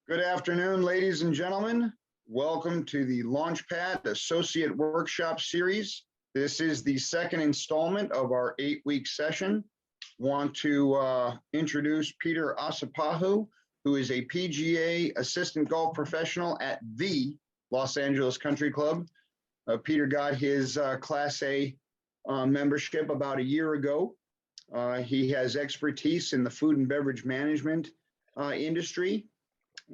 Good afternoon, ladies and gentlemen. Welcome to the LaunchPad Associate Workshop Series. This is the second installment of our 8-week session. Want to introduce Peter Asapahu, who is a PGA assistant golf professional at the Los Angeles Country Club. Peter got his Class A membership about a year ago. He has expertise in the food and beverage management industry,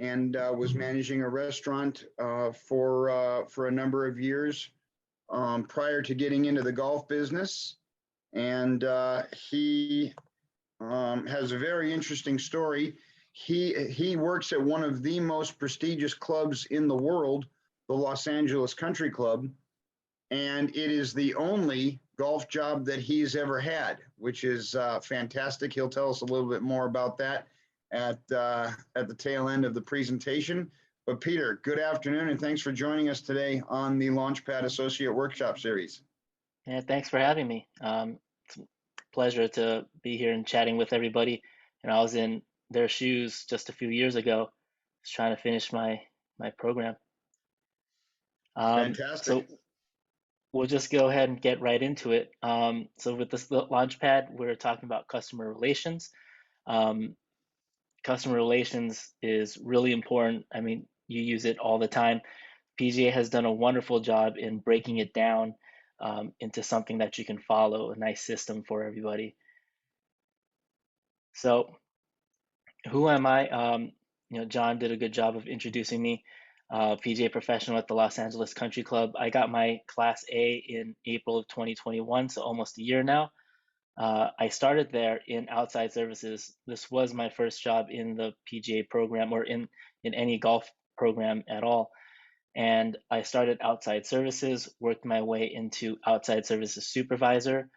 and was managing a restaurant for a number of years prior to getting into the golf business. And he has a very interesting story. He works at one of the most prestigious clubs in the world, the Los Angeles Country Club, and it is the only golf job that he's ever had, which is fantastic. He'll tell us a little bit more about that at the tail end of the presentation. But Peter, good afternoon, and thanks for joining us today on the LaunchPad Associate Workshop Series. Yeah, thanks for having me. It's a pleasure to be here and chatting with everybody. And I was in their shoes just a few years ago, just trying to finish my program. Fantastic. So we'll just go ahead and get right into it. So with this LaunchPad, we're talking about customer relations. Customer relations is really important. I mean, you use it all the time. PGA has done a wonderful job in breaking it down into something that you can follow, a nice system for everybody. So who am I? John did a good job of introducing me. PGA professional at the Los Angeles Country Club. I got my Class A in April of 2021, so almost a year now. I started there in outside services. This was my first job in the PGA program or in any golf program at all. And I started outside services, worked my way into outside services supervisor,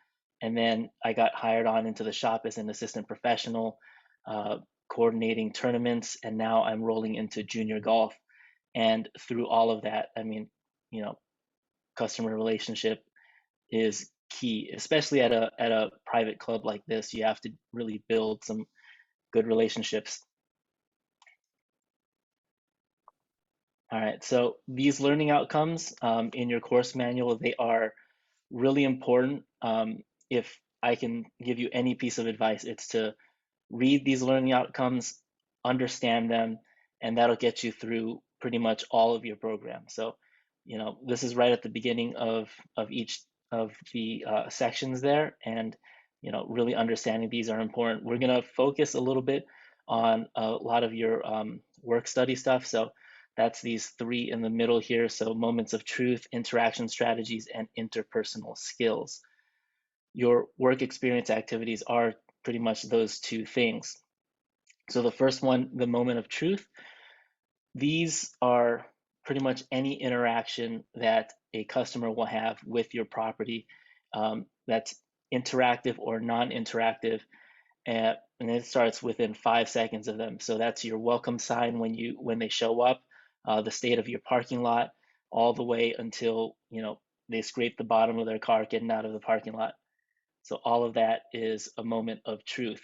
and then I got hired on into the shop as an assistant professional, coordinating tournaments, and now I'm rolling into junior golf. And through all of that, I mean, customer relationship is key, especially at a private club like this. You have to really build some good relationships. All right, so these learning outcomes in your course manual, they are really important. If I can give you any piece of advice, it's to read these learning outcomes, understand them, and that'll get you through pretty much all of your program. So, this is right at the beginning of each of the sections there, and really understanding these are important. We're going to focus a little bit on a lot of your work study stuff. So that's these three in the middle here. So moments of truth, interaction strategies, and interpersonal skills. Your work experience activities are pretty much those two things. So the first one, the moment of truth, these are pretty much any interaction that a customer will have with your property that's interactive or non-interactive, and it starts within 5 seconds of them. So that's your welcome sign when they show up, the state of your parking lot, all the way until they scrape the bottom of their car getting out of the parking lot. So all of that is a moment of truth.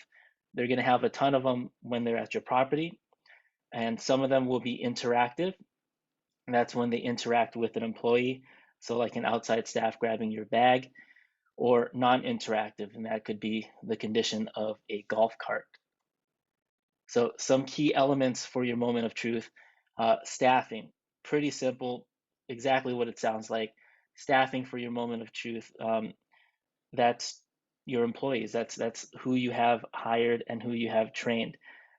They're going to have a ton of them when they're at your property, and some of them will be interactive. And that's when they interact with an employee, so like an outside staff grabbing your bag, or non-interactive, and that could be the condition of a golf cart. So some key elements for your moment of truth. Staffing, pretty simple, exactly what it sounds like. Staffing for your moment of truth, that's your employees. That's who you have hired and who you have trained.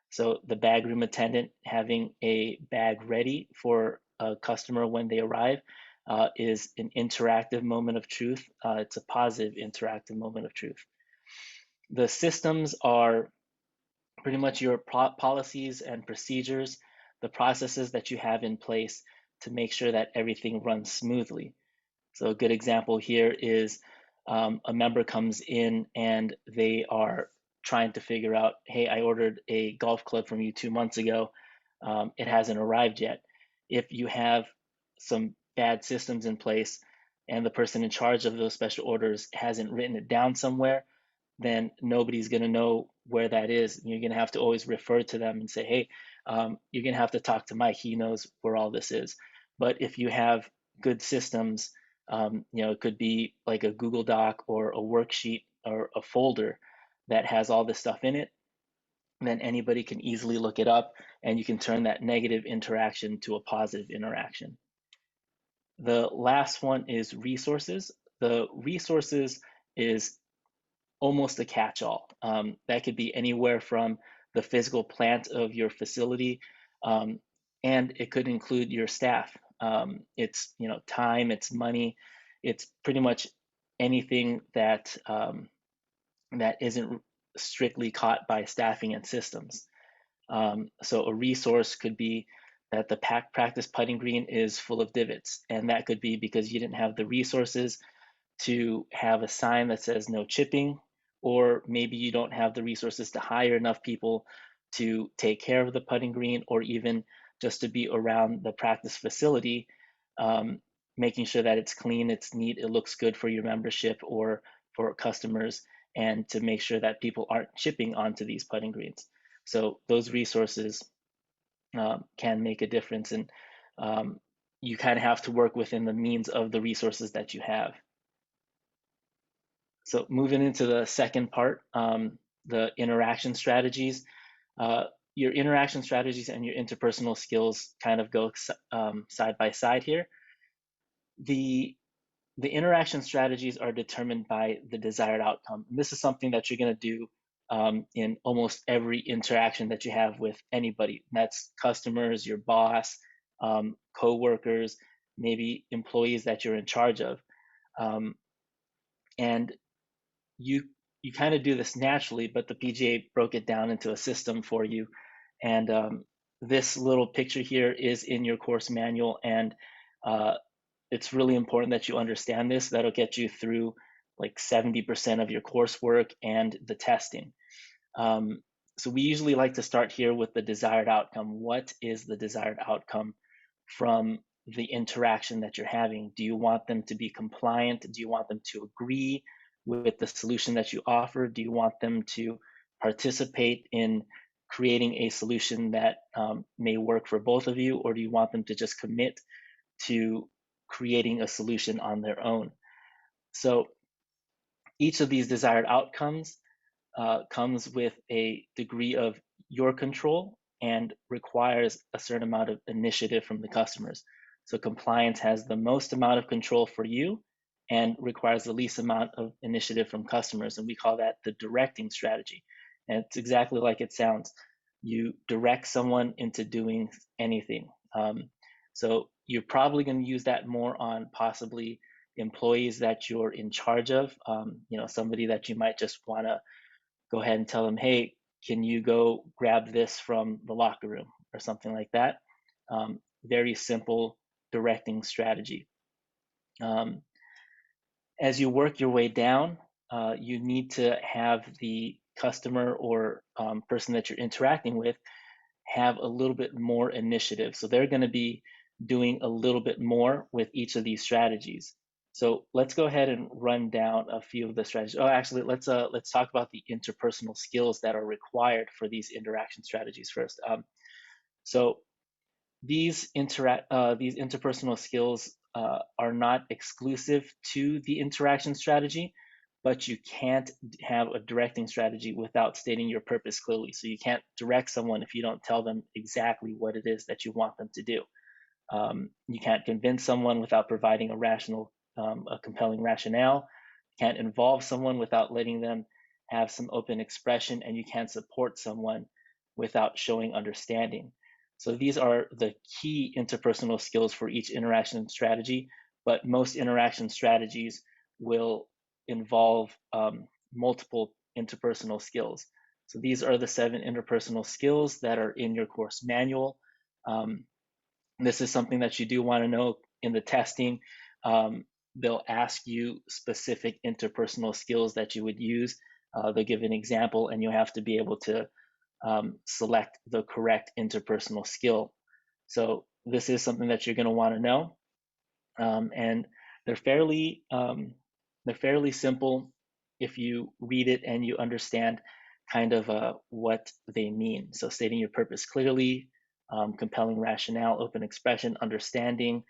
So the bag room attendant having a bag ready for a customer when they arrive is an interactive moment of truth. It's a positive interactive moment of truth. The systems are pretty much your policies and procedures, the processes that you have in place to make sure that everything runs smoothly. So a good example here is a member comes in and they are trying to figure out, hey, I ordered a golf club from you 2 months ago. It hasn't arrived yet. If you have some bad systems in place and the person in charge of those special orders hasn't written it down somewhere, then nobody's going to know where that is. You're going to have to always refer to them and say, hey, you're going to have to talk to Mike. He knows where all this is. But if you have good systems, it could be like a Google Doc or a worksheet or a folder that has all this stuff in it, then anybody can easily look it up and you can turn that negative interaction to a positive interaction. The last one is resources. The resources is almost a catch-all. That could be anywhere from the physical plant of your facility, and it could include your staff. It's time, it's money, it's pretty much anything that that isn't strictly caught by staffing and systems. So a resource could be that the practice putting green is full of divots, and that could be because you didn't have the resources to have a sign that says no chipping, or maybe you don't have the resources to hire enough people to take care of the putting green, or even just to be around the practice facility, um, making sure that it's clean, it's neat, it looks good for your membership or for customers, and to make sure that people aren't chipping onto these putting greens. So those resources can make a difference, and you kind of have to work within the means of the resources that you have. So moving into the second part, the interaction strategies. Your interaction strategies and your interpersonal skills kind of go side by side here. The interaction strategies are determined by the desired outcome. And this is something that you're going to do in almost every interaction that you have with anybody. That's customers, your boss, co-workers, maybe employees that you're in charge of. And you kind of do this naturally, but the PGA broke it down into a system for you. And this little picture here is in your course manual, and it's really important that you understand this. That'll get you through like 70% of your coursework and the testing. So we usually like to start here with the desired outcome. What is the desired outcome from the interaction that you're having? Do you want them to be compliant? Do you want them to agree with the solution that you offer? Do you want them to participate in creating a solution that may work for both of you? Or do you want them to just commit to creating a solution on their own? So each of these desired outcomes comes with a degree of your control and requires a certain amount of initiative from the customers. So compliance has the most amount of control for you and requires the least amount of initiative from customers. And we call that the directing strategy. And it's exactly like it sounds. You direct someone into doing anything. So you're probably going to use that more on possibly employees that you're in charge of, somebody that you might just want to go ahead and tell them, hey, can you go grab this from the locker room or something like that. Very simple directing strategy. As you work your way down, you need to have the customer or person that you're interacting with have a little bit more initiative. So they're going to be doing a little bit more with each of these strategies. So let's go ahead and run down a few of the strategies. Oh, actually, let's talk about the interpersonal skills that are required for these interaction strategies first. So these interpersonal skills are not exclusive to the interaction strategy, but you can't have a directing strategy without stating your purpose clearly. So you can't direct someone if you don't tell them exactly what it is that you want them to do. You can't convince someone without providing a compelling rationale. You can't involve someone without letting them have some open expression, and you can't support someone without showing understanding. So these are the key interpersonal skills for each interaction strategy, but most interaction strategies will involve multiple interpersonal skills. So these are the 7 interpersonal skills that are in your course manual. This is something that you do want to know in the testing. They'll ask you specific interpersonal skills that you would use. They'll give an example, and you have to be able to select the correct interpersonal skill. So this is something that you're going to want to know, and they're fairly simple. if you read it and you understand kind of what they mean. So stating your purpose clearly, compelling rationale, open expression, understanding,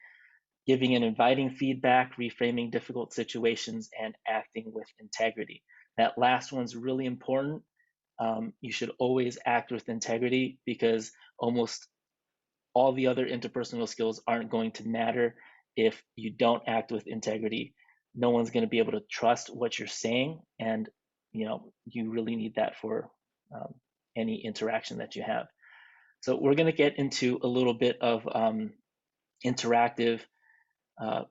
giving and inviting feedback, reframing difficult situations, and acting with integrity. That last one's really important. You should always act with integrity because almost all the other interpersonal skills aren't going to matter if you don't act with integrity. No one's going to be able to trust what you're saying, and you really need that for any interaction that you have. So we're going to get into a little bit of interactive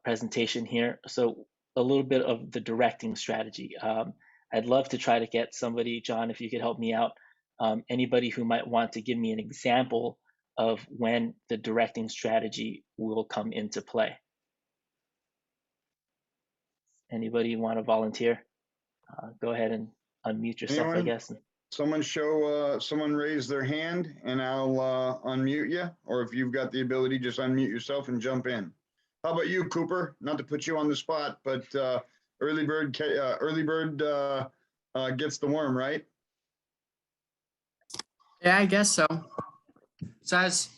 presentation here. So a little bit of the directing strategy. I'd love to try to get somebody, John, if you could help me out, anybody who might want to give me an example of when the directing strategy will come into play. Anybody want to volunteer? Go ahead and unmute yourself, Anyone? I guess. Someone raise their hand and I'll unmute you. Or if you've got the ability, just unmute yourself and jump in. How about you, Cooper? Not to put you on the spot, but early bird gets the worm, right? Yeah, I guess so. So I was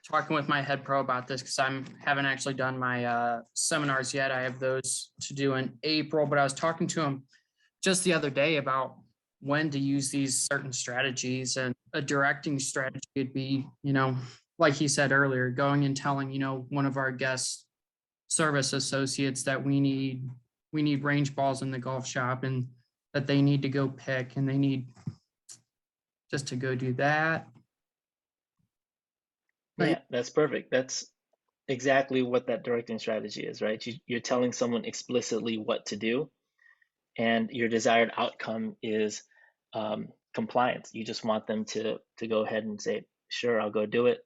talking with my head pro about this because I haven't actually done my seminars yet. I have those to do in April, but I was talking to him just the other day about when to use these certain strategies, and a directing strategy would be, like he said earlier, going and telling, one of our guest service associates that we need range balls in the golf shop and that they need to go pick and they need just to go do that. Yeah, that's perfect. That's exactly what that directing strategy is, right? You're telling someone explicitly what to do, and your desired outcome is compliance. You just want them to go ahead and say, sure, I'll go do it.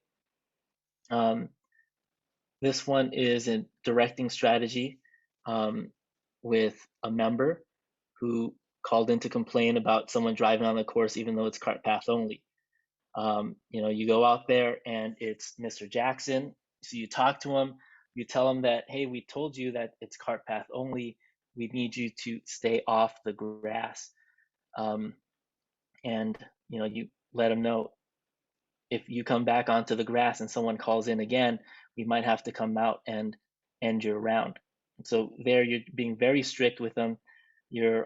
This one is a directing strategy with a member who called in to complain about someone driving on the course even though it's cart path only. You go out there and it's Mr. Jackson. So you talk to him, you tell him that, hey, we told you that it's cart path only. We need you to stay off the grass. And you let him know, if you come back onto the grass and someone calls in again, we might have to come out and end your round. So there, you're being very strict with them. You're,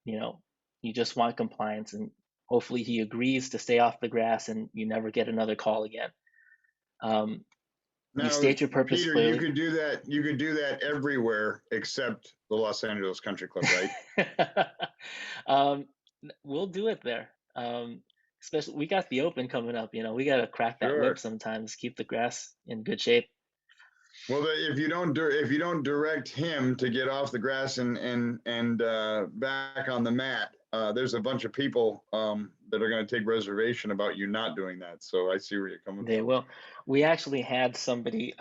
you just want compliance, and hopefully he agrees to stay off the grass and you never get another call again. You state your purpose Peter, clearly. you could do that. You could do that everywhere except the Los Angeles Country Club, right? We'll do it there. Especially, we got the Open coming up. We got to crack that whip sometimes. Keep the grass in good shape. Well, if you don't direct him to get off the grass and back on the mat, there's a bunch of people that are going to take reservation about you not doing that. So I see where you're coming from. They will. We actually had somebody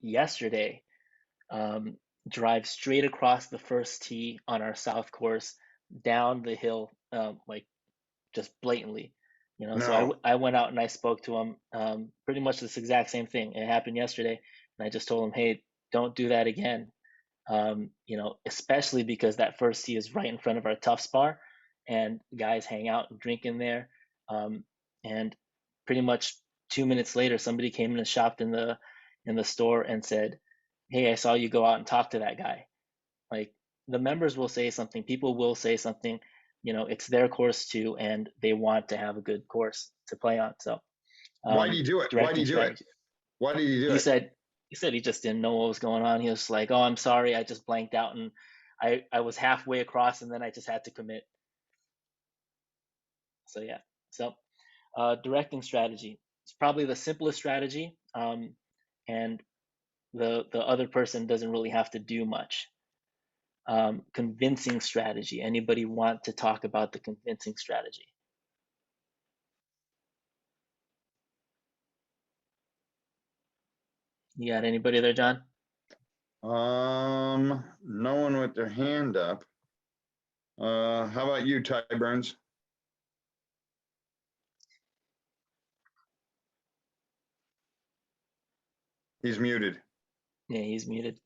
yesterday drive straight across the first tee on our south course down the hill, like just blatantly. No. So I went out and I spoke to him, pretty much this exact same thing. It happened yesterday, and I just told him, hey, don't do that again. Especially because that first tee is right in front of our tough spar, and guys hang out and drink in there. And pretty much 2 minutes later, somebody came in and shopped in the store and said, hey, I saw you go out and talk to that guy. Like, the members will say something, people will say something. It's their course too, and they want to have a good course to play on. So why do you do it? Why do you do it? Why did you do it? He said he just didn't know what was going on. He was like, oh, I'm sorry, I just blanked out, and I was halfway across and then I just had to commit. So yeah. So directing strategy. It's probably the simplest strategy, and the other person doesn't really have to do much. Convincing strategy. Anybody want to talk about the convincing strategy? You got anybody there, John? No one with their hand up. How about you, Ty Burns? He's muted. Yeah, he's muted.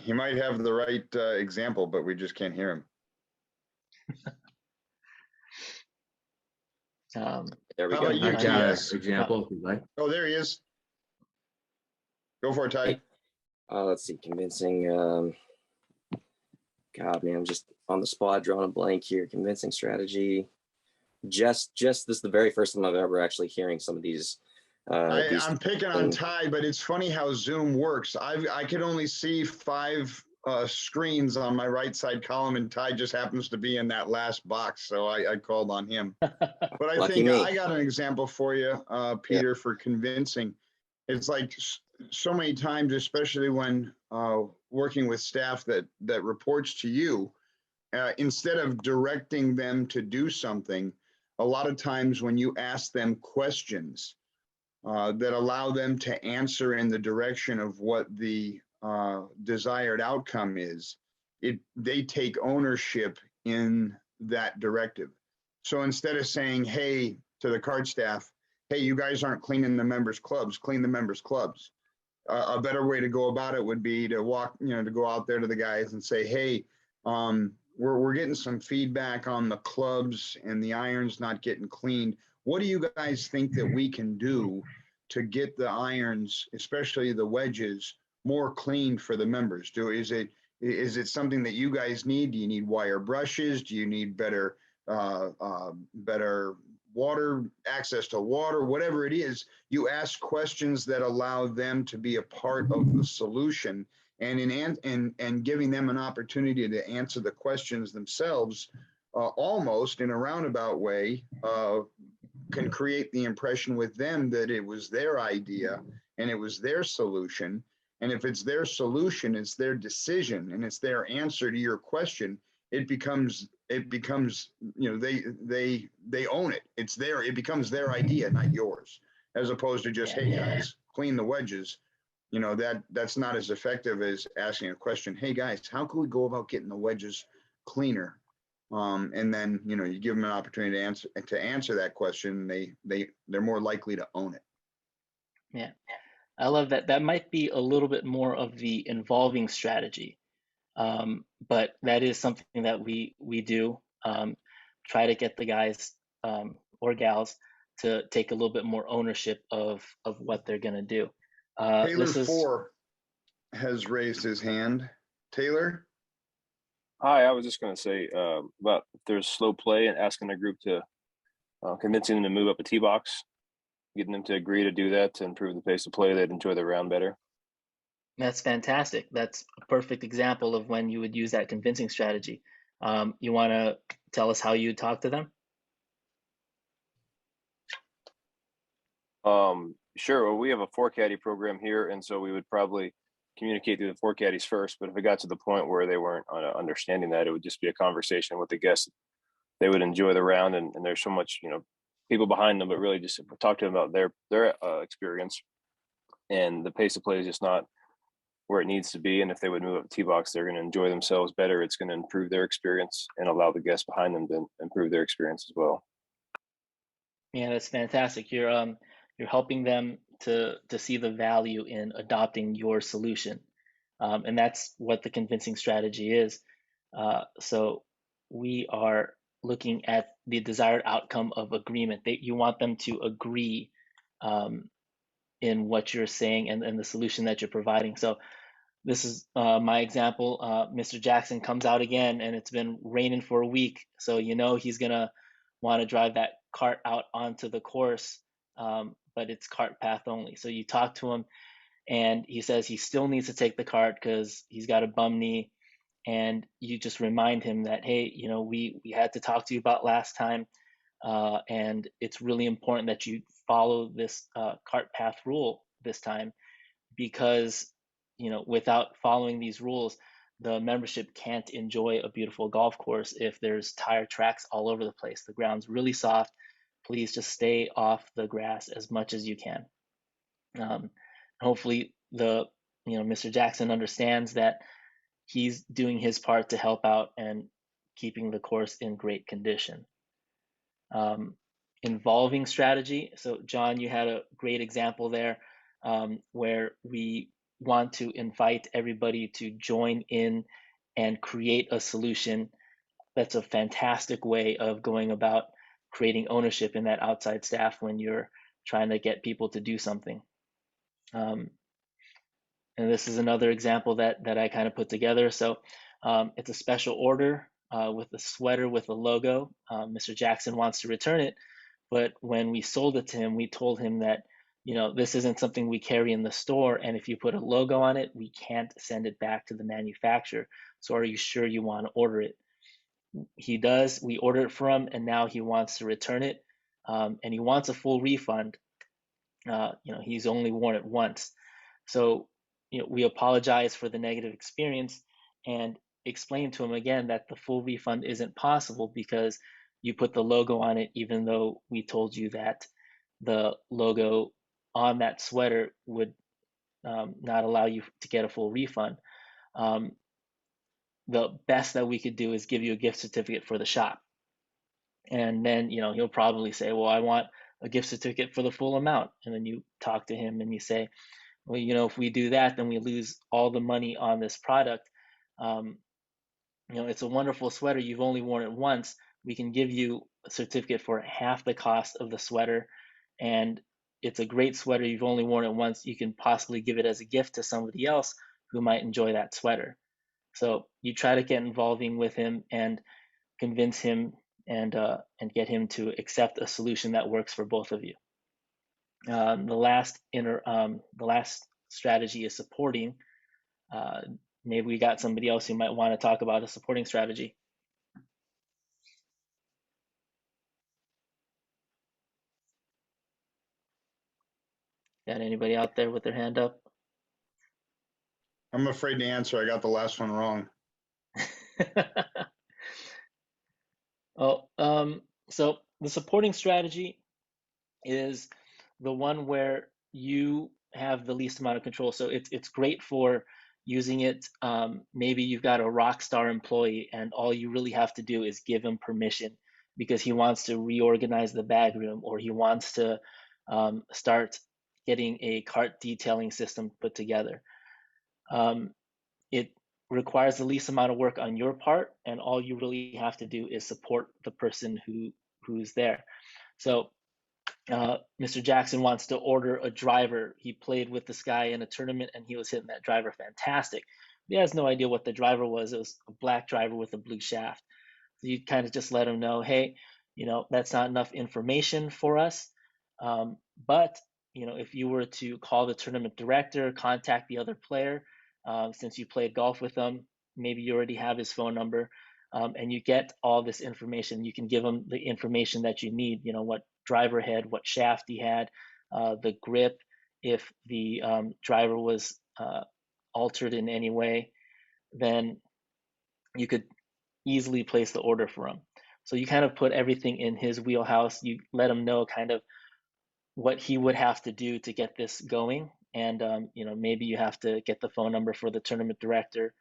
He might have the right example, but we just can't hear him. There we How go. about you, I got an TS? example if you'd like. Oh, there he is. Go for it, Ty. Let's see, convincing. God, man, I'm just on the spot, drawing a blank here. Convincing strategy. Just this is the very first time I've ever actually hearing some of these. I'm picking on Ty, but it's funny how Zoom works. I could only see 5 screens on my right side column, and Ty just happens to be in that last box, so I called on him. But I Lucky think me. I got an example for you, Peter, for convincing. It's like so many times, especially when working with staff that reports to you, instead of directing them to do something, a lot of times when you ask them questions that allow them to answer in the direction of what the desired outcome is, they take ownership in that directive. So instead of saying, hey, to the card staff, hey, you guys aren't cleaning the members' clubs, clean the members' clubs. A better way to go about it would be to to go out there to the guys and say, hey, we're getting some feedback on the clubs and the irons not getting cleaned. What do you guys think that we can do to get the irons, especially the wedges, more clean for the members? Is it something that you guys need? Do you need wire brushes? Do you need better water, access to water? Whatever it is, you ask questions that allow them to be a part of the solution, and giving them an opportunity to answer the questions themselves, almost in a roundabout way, can create the impression with them that it was their idea and it was their solution. And if it's their solution, it's their decision, and it's their answer to your question, it becomes they own it. It becomes their idea, not yours, as opposed to just, hey guys, clean the wedges. That's not as effective as asking a question. Hey guys, how can we go about getting the wedges cleaner? And then you give them an opportunity to answer that question. They're more likely to own it. Yeah, I love that. That might be a little bit more of the involving strategy, but that is something that we do. Try to get the guys or gals to take a little bit more ownership of what they're going to do. Taylor 4 has raised his hand. Taylor? Hi, I was just going to say about if there's slow play and asking a group to convincing them to move up a tee box, getting them to agree to do that to improve the pace of play, they'd enjoy the round better. That's fantastic. That's a perfect example of when you would use that convincing strategy. You want to tell us how you talk to them? Sure. Well, we have a 4-caddy program here, and so we would probably communicate through the 4 caddies first. But if it got to the point where they weren't understanding that, it would just be a conversation with the guests. They would enjoy the round, and there's so much, people behind them, but really just talk to them about their experience. And the pace of play is just not where it needs to be. And if they would move up the tee box, they're going to enjoy themselves better. It's going to improve their experience and allow the guests behind them to improve their experience as well. Yeah, that's fantastic. You're helping them to see the value in adopting your solution, and that's what the convincing strategy is. So we are looking at the desired outcome of agreement. You want them to agree in what you're saying and the solution that you're providing. So this is my example. Mr. Jackson comes out again, and it's been raining for a week, so he's gonna want to drive that cart out onto the course, but it's cart path only. So you talk to him, and he says he still needs to take the cart because he's got a bum knee, and you just remind him that, hey, we had to talk to you about last time, and it's really important that you follow this cart path rule this time, because without following these rules, the membership can't enjoy a beautiful golf course if there's tire tracks all over the place. The ground's really soft. Please just stay off the grass as much as you can. Hopefully Mr. Jackson understands that he's doing his part to help out and keeping the course in great condition. Involving strategy. So John, you had a great example there, where we want to invite everybody to join in and create a solution, that's a fantastic way of going about creating ownership in that outside staff when you're trying to get people to do something. And this is another example that I kind of put together. So it's a special order with a sweater with a logo. Mr. Jackson wants to return it, but when we sold it to him, we told him that, you know, this isn't something we carry in the store, and if you put a logo on it, we can't send it back to the manufacturer. So are you sure you want to order it? He does. We order it for him, and now he wants to return it, and he wants a full refund. You know, he's only worn it once. So, you know, we apologize for the negative experience and explain to him again that the full refund isn't possible because you put the logo on it, even though we told you that the logo on that sweater would not allow you to get a full refund. The best that we could do is give you a gift certificate for the shop. And then, you know, he'll probably say, well, I want a gift certificate for the full amount. And then you talk to him and you say, well, you know, if we do that, then we lose all the money on this product. You know, it's a wonderful sweater. You've only worn it once. We can give you a certificate for half the cost of the sweater. And it's a great sweater. You've only worn it once. You can possibly give it as a gift to somebody else who might enjoy that sweater. So you try to get involving with him and convince him and get him to accept a solution that works for both of you. The last strategy is supporting. Maybe we got somebody else who might want to talk about a supporting strategy. Got anybody out there with their hand up? I'm afraid to answer. I got the last one wrong. Oh, so the supporting strategy is the one where you have the least amount of control. So it's great for using it. Maybe you've got a rock star employee and all you really have to do is give him permission because he wants to reorganize the bag room, or he wants to start getting a cart detailing system put together. It requires the least amount of work on your part, and all you really have to do is support the person who's there. So Mr. Jackson wants to order a driver. He played with this guy in a tournament and he was hitting that driver fantastic. He has no idea what the driver was. It was a black driver with a blue shaft. So you kind of just let him know, hey, you know, that's not enough information for us. But, you know, if you were to call the tournament director, contact the other player, since you played golf with them, maybe you already have his phone number, and you get all this information. You can give him the information that you need, you know, what driver head, what shaft he had, the grip, if the driver was altered in any way, then you could easily place the order for him. So you kind of put everything in his wheelhouse. You let him know kind of what he would have to do to get this going. And, you know, maybe you have to get the phone number for the tournament director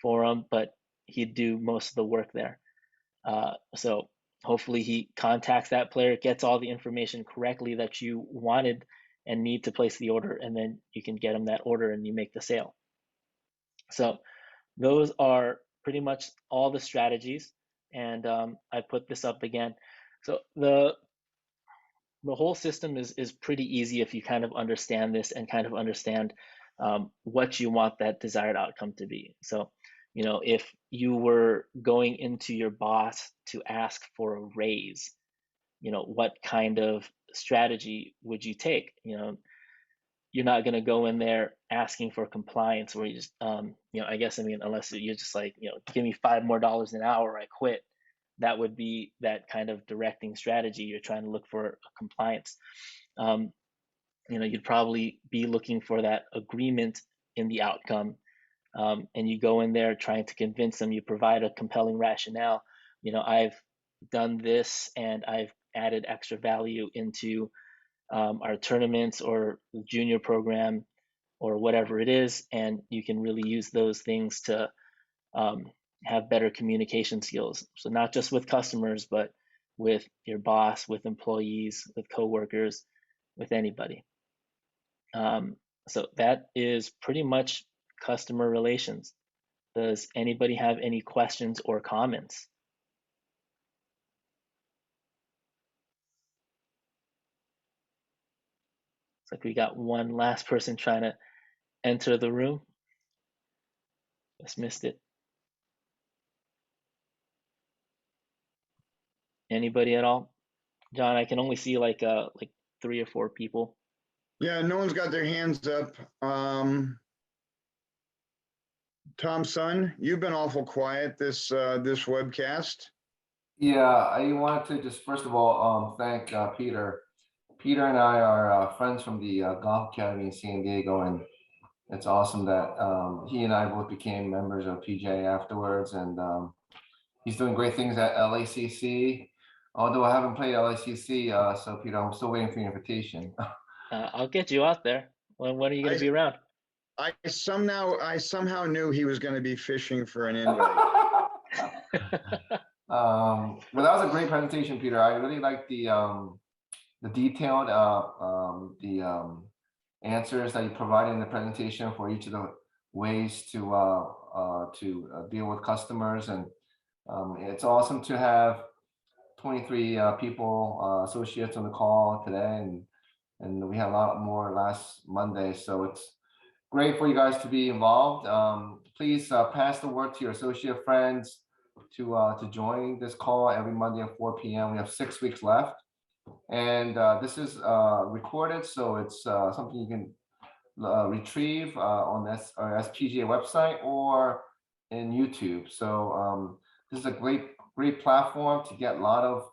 for him, but he'd do most of the work there. So hopefully he contacts that player, gets all the information correctly that you wanted and need to place the order, and then you can get him that order and you make the sale. So those are pretty much all the strategies, and I put this up again. So the whole system is pretty easy if you kind of understand this and kind of understand what you want that desired outcome to be. So, you know, if you were going into your boss to ask for a raise, you know, what kind of strategy would you take? You know, you're not going to go in there asking for compliance where you just, you know, I guess, I mean, unless you're just like, you know, give me $5 more an hour, I quit. That would be that kind of directing strategy. You're trying to look for compliance. You know, you'd probably be looking for that agreement in the outcome. And you go in there trying to convince them, you provide a compelling rationale. You know, I've done this and I've added extra value into our tournaments or junior program or whatever it is. And you can really use those things to have better communication skills. So not just with customers, but with your boss, with employees, with coworkers, with anybody. So that is pretty much customer relations. Does anybody have any questions or comments? It's like we got one last person trying to enter the room. Just missed it. Anybody at all? John, I can only see like 3 or 4 people. Yeah, no one's got their hands up. Tom Sun, you've been awful quiet this this webcast. Yeah, I wanted to just first of all thank Peter. Peter and I are friends from the Golf Academy in San Diego, and it's awesome that he and I both became members of PGA afterwards, and he's doing great things at LACC. Although I haven't played LACC, so Peter, I'm still waiting for your invitation. I'll get you out there. When are you going to be around? I somehow knew he was going to be fishing for an invite. Well, that was a great presentation, Peter. I really liked the detailed answers that you provided in the presentation for each of the ways to deal with customers, and it's awesome to have 23 people, associates on the call today, and we had a lot more last Monday, so it's great for you guys to be involved. Please pass the word to your associate friends to join this call every Monday at 4 p.m. We have 6 weeks left, and this is recorded, so it's something you can retrieve on this SPGA website or in YouTube. So this is a great platform to get a lot of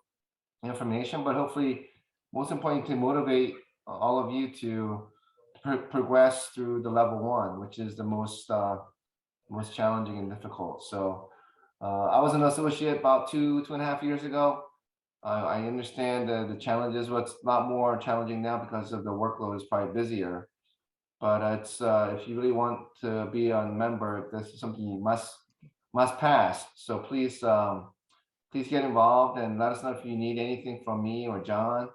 information, but hopefully, most importantly, to motivate all of you to progress through the level 1, which is the most challenging and difficult. So I was an associate about 2.5 years ago. I understand the challenges. What's a lot more challenging now because of the workload is probably busier. But it's if you really want to be a member, this is something you must pass. So please please get involved and let us know if you need anything from me or John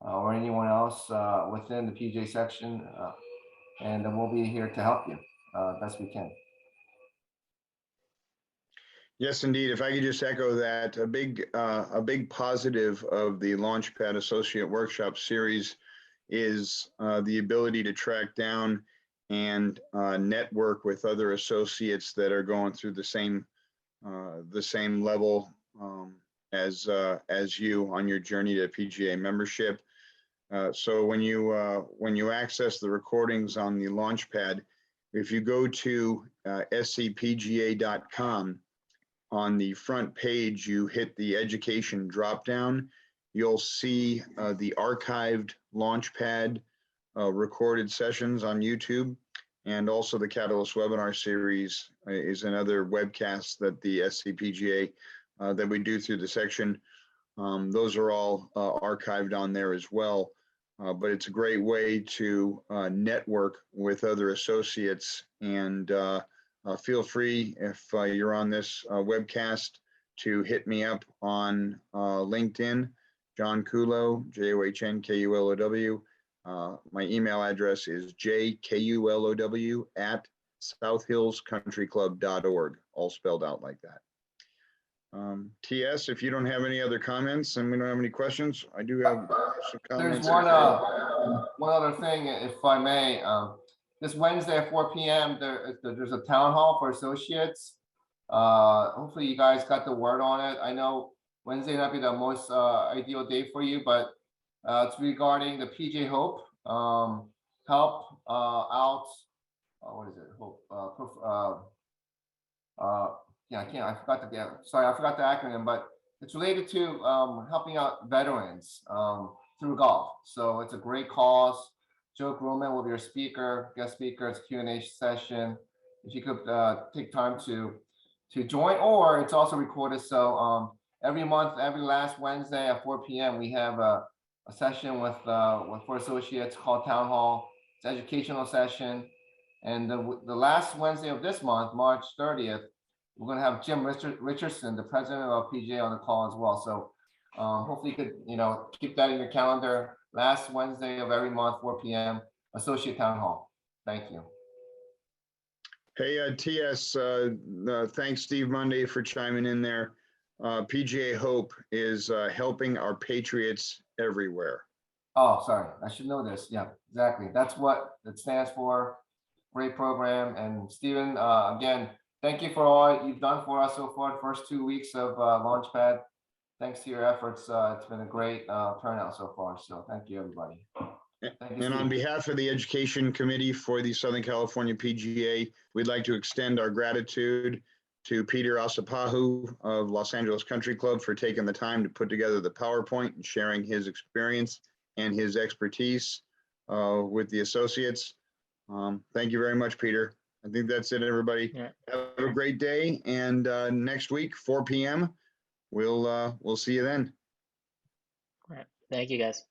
or anyone else within the PJ section, and then we'll be here to help you best we can. Yes, indeed. If I could just echo that, a big positive of the LaunchPad Associate Workshop Series is the ability to track down and network with other associates that are going through the same level as you on your journey to PGA membership. So when you access the recordings on the LaunchPad, if you go to SCPGA.com, on the front page, you hit the education drop-down, you'll see the archived LaunchPad recorded sessions on YouTube, and also the Catalyst webinar series is another webcast that the SCPGA that we do through the section. Those are all archived on there as well, but it's a great way to network with other associates, and feel free, if you're on this webcast, to hit me up on LinkedIn, John Kulo, JOHNKULOW. My email address is jkulow@southhillscountryclub.org, all spelled out like that. TS, if you don't have any other comments and we don't have any questions, I do have some comments. There's one other thing, if I may. This Wednesday at 4 p.m. There's a town hall for associates. Hopefully you guys got the word on it. I know Wednesday might be the most ideal day for you, but it's regarding the PJ Hope help out. What is it? Hope. Yeah, I forgot the acronym, but it's related to helping out veterans through golf. So it's a great cause. Joe Groman will be your speaker, guest speaker. It's a Q&A session. If you could take time to join, or it's also recorded. So every month, every last Wednesday at 4 p.m., we have a session with for associates called Town Hall. It's an educational session. And the last Wednesday of this month, March 30th, we're going to have Jim Richardson, the president of PGA, on the call as well. So hopefully you could, keep that in your calendar. Last Wednesday of every month, 4 p.m., Associate Town Hall. Thank you. Hey, TS, thanks Steve Monday for chiming in there. PGA Hope is helping our Patriots everywhere. Oh, sorry. I should know this. Yeah, exactly. That's what it stands for. Great program. And Stephen, again, thank you for all you've done for us so far. The first 2 weeks of LaunchPad. Thanks to your efforts, it's been a great turnout so far. So thank you, everybody. Thank you, And on Steve. behalf of the Education Committee for the Southern California PGA, we'd like to extend our gratitude to Peter Asapahu of Los Angeles Country Club for taking the time to put together the PowerPoint and sharing his experience and his expertise with the associates. Thank you very much, Peter. I think that's it, everybody. Yeah. Have a great day. And next week, 4 p.m., we'll see you then. All right. Thank you, guys.